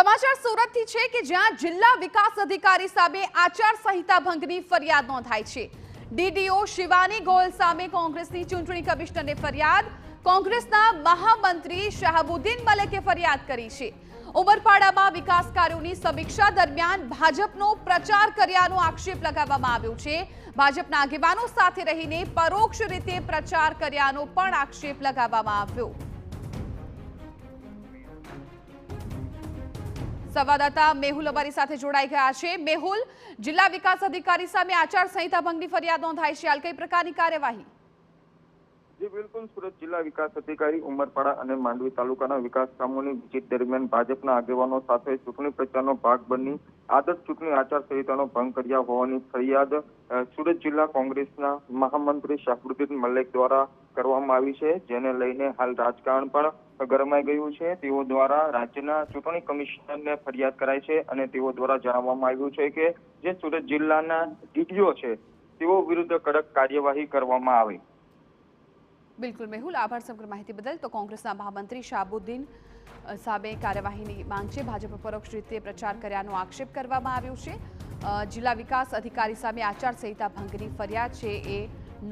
સમાચાર સુરતથી છે કે જ્યાં જિલ્લા વિકાસ અધિકારી સામે આચાર સંહિતા ભંગની ફરિયાદ નોંધાઈ છે। ડીડીઓ શિવાની ગોયલ સામે કોંગ્રેસની ચૂંટણી કમિશનરને ફરિયાદ। કોંગ્રેસના મહામંત્રી શાહબુદ્દીન મલેકે ફરિયાદ કરી છે। ઉમરપાડામાં વિકાસ કાર્યોની સમીક્ષા દરમિયાન ભાજપનો પ્રચાર કર્યાનો આક્ષેપ લગાવવામાં આવ્યો છે। ભાજપના આગેવાનો સાથે રહીને પરોક્ષ રીતે પ્રચાર કર્યાનો પણ આક્ષેપ લગાવવામાં આવ્યો। સંવાદદાતા મેહુલ અમારી સાથે જોડાઈ ગયા છે। મેહુલ, જિલ્લા વિકાસ અધિકારી સામે આચાર સંહિતા ભંગની ફરિયાદ નોંધાઈ છે। હાલ કઈ પ્રકારની કાર્યવાહી? જી બિલકુલ, સુરત જિલ્લા વિકાસ અધિકારી ઉમરપાડા અને માંડવી તાલુકાના વિકાસ કામોની વિઝિટ દરમિયાન ભાજપના આગેવાનો સાથે ચૂંટણી પ્રચારનો ભાગ બની આદર્શ ચૂંટણી આચાર સંહિતાનો ભંગ કર્યા હોવાની ફરિયાદ સુરત જિલ્લા કોંગ્રેસના મહામંત્રી શાહબુદ્દીન મલેક દ્વારા કરવામાં આવી છે, જેને લઈને હાલ રાજકારણ પણ ગરમાઈ ગયું છે। તેઓ દ્વારા રાજ્યના ચૂંટણી કમિશનરને ફરિયાદ કરાઈ છે અને તેઓ દ્વારા જણાવવામાં આવ્યું છે કે જે સુરત જિલ્લાના ડીડીઓ છે તેઓ વિરુદ્ધ કડક કાર્યવાહી કરવામાં આવે। બિલકુલ મેહુલ, આભાર સમગ્ર માહિતી બદલ। તો કોંગ્રેસના મહામંત્રી શાહબુદ્દીન સામે કાર્યવાહીની માંગ છે। ભાજપ પરોક્ષ રીતે પ્રચાર કર્યાનો આક્ષેપ કરવામાં આવ્યો છે। જિલ્લા વિકાસ અધિકારી સામે આચાર સંહિતા ભંગની ફરિયાદ છે એ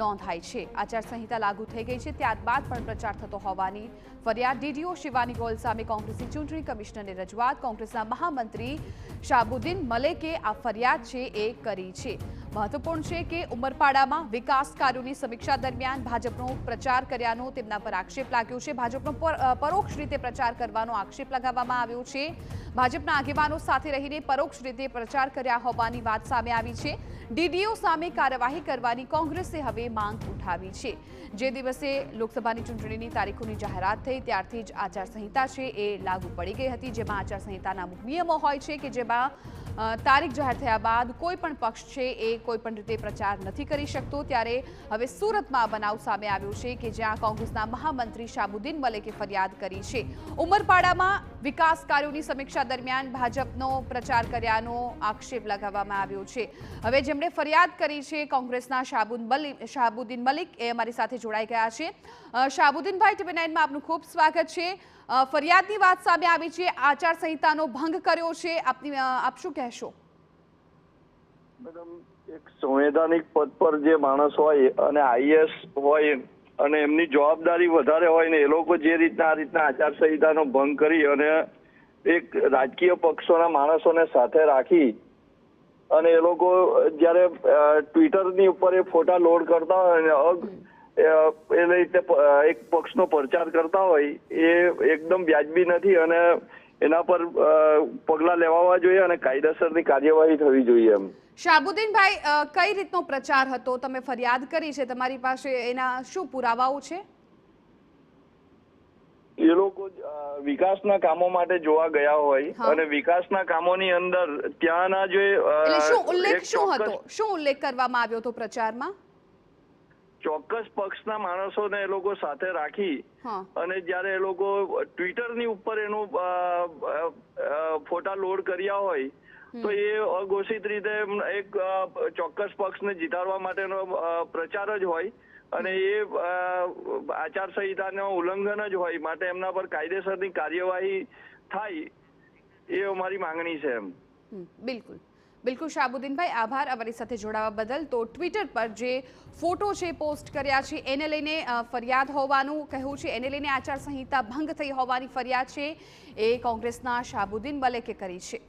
નોંધાઈ છે। આચાર સંહિતા લાગુ થઈ ગઈ છે ત્યારબાદ પણ પ્રચાર થતો હોવાની ફરિયાદ। ડીડીઓ શિવાની ગોયલ સામે કોંગ્રેસની ચૂંટણી કમિશનરને રજૂઆત। કોંગ્રેસના મહામંત્રી શાહબુદ્દીન મલેકે આ ફરિયાદ છે એ કરી છે। મહત્વપૂર્ણ છે કે ઉમરપાડામાં વિકાસ કાર્યોની સમીક્ષા દરમિયાન ભાજપનો પ્રચાર કર્યાનો તેમના પર આક્ષેપ લાગ્યો છે। ભાજપનો પરોક્ષ રીતે પ્રચાર કરવાનો આક્ષેપ લગાવવામાં આવ્યો છે। ભાજપના આગેવાનો સાથે રહીને પરોક્ષ રીતે પ્રચાર કર્યા હોવાની વાત સામે આવી છે। ડીડીઓ સામે કાર્યવાહી કરવાની કોંગ્રેસે હવે માંગ ઉઠાવી છે। જે દિવસે લોકસભાની ચૂંટણીની તારીખોની જાહેરાત થઈ ત્યારથી જ આચાર સંહિતા છે એ લાગુ પડી ગઈ હતી, જેમાં આચાર સંહિતાના અમુક નિયમો હોય છે કે જેમાં તારીખ જાહેર થયા બાદ કોઈ પણ પક્ષ છે એ કોઈ પણ રીતે પ્રચાર નથી કરી શકતો। ત્યારે હવે સુરતમાં બનાવ સામે આવ્યો છે કે જ્યાં કોંગ્રેસના મહામંત્રી શાહબુદ્દીન મલેકે ફરિયાદ કરી છે। ઉમરપાડામાં વિકાસ કાર્યોની સમીક્ષા દરમિયાન ભાજપનો પ્રચાર કર્યાનો આક્ષેપ લગાવવામાં આવ્યો છે। હવે જેમણે ફરિયાદ કરી છે કોંગ્રેસના શાહબુદ્દીન મલિક એ અમારી સાથે જોડાઈ ગયા છે। શાહબુદ્દીનભાઈ, TV9માં આપનું ખૂબ સ્વાગત છે। ફરિયાદની વાત સામે આવી છે, આચાર સંહિતાનો ભંગ કર્યો છે, આપ શું કહેશો? મેડમ, એક સંવૈધાનિક પદ પર જે માણસ હોય અને આઈએએસ હોય અને એમની જવાબદારી વધારે હોય ને એ લોકો જે રીતના આ રીતના આચાર સંહિતાનો ભંગ કરી અને એક રાજકીય પક્ષોના માણસોને સાથે રાખી અને એ લોકો જયારે ટ્વિટરની ઉપર એ ફોટા લોડ કરતા હોય એ રીતે એક પક્ષનો પ્રચાર કરતા હોય એ એકદમ વ્યાજબી નથી અને એના પર પગલાં લેવા જોઈએ અને કાયદેસરની કાર્યવાહી થવી જોઈએ એમ। શાહબુદ્દીનભાઈ, કઈ રીતનો પ્રચાર હતો? તમે ફરિયાદ કરી છે, તમારી પાસે એના શું પુરાવાઓ છે? એ લોકો વિકાસના કામો માટે જોવા ગયા હોય અને વિકાસના કામોની અંદર ત્યાંના જે શું ઉલ્લેખ કરવામાં આવ્યો હતો પ્રચારમાં? ચોક્કસ પક્ષના માણસોને એ લોકો સાથે રાખી અને જયારે એ લોકો ટ્વિટરની ઉપર એનું ફોટા લોડ કર્યા હોય તો એ અઘોષિત રીતે એક ચોક્કસ પક્ષને જીતાડવા માટેનો પ્રચાર જ હોય અને એ આચાર સંહિતાનું ઉલ્લંઘન જ હોય, માટે એમના પર કાયદેસરની કાર્યવાહી થાય એ અમારી માંગણી છે એમ। બિલકુલ બિલકુલ શાહબુદ્દીનભાઈ, આભાર અમારી સાથે જોડાવા બદલ। તો ટ્વિટર પર જે ફોટો છે પોસ્ટ કર્યા છે એને લઈને ફરિયાદ હોવાનું કહેવું છે, એને લઈને આચાર સંહિતા ભંગ થઈ હોવાની ફરિયાદ છે એ કોંગ્રેસના શાહબુદ્દીન મલેકે કરી છે।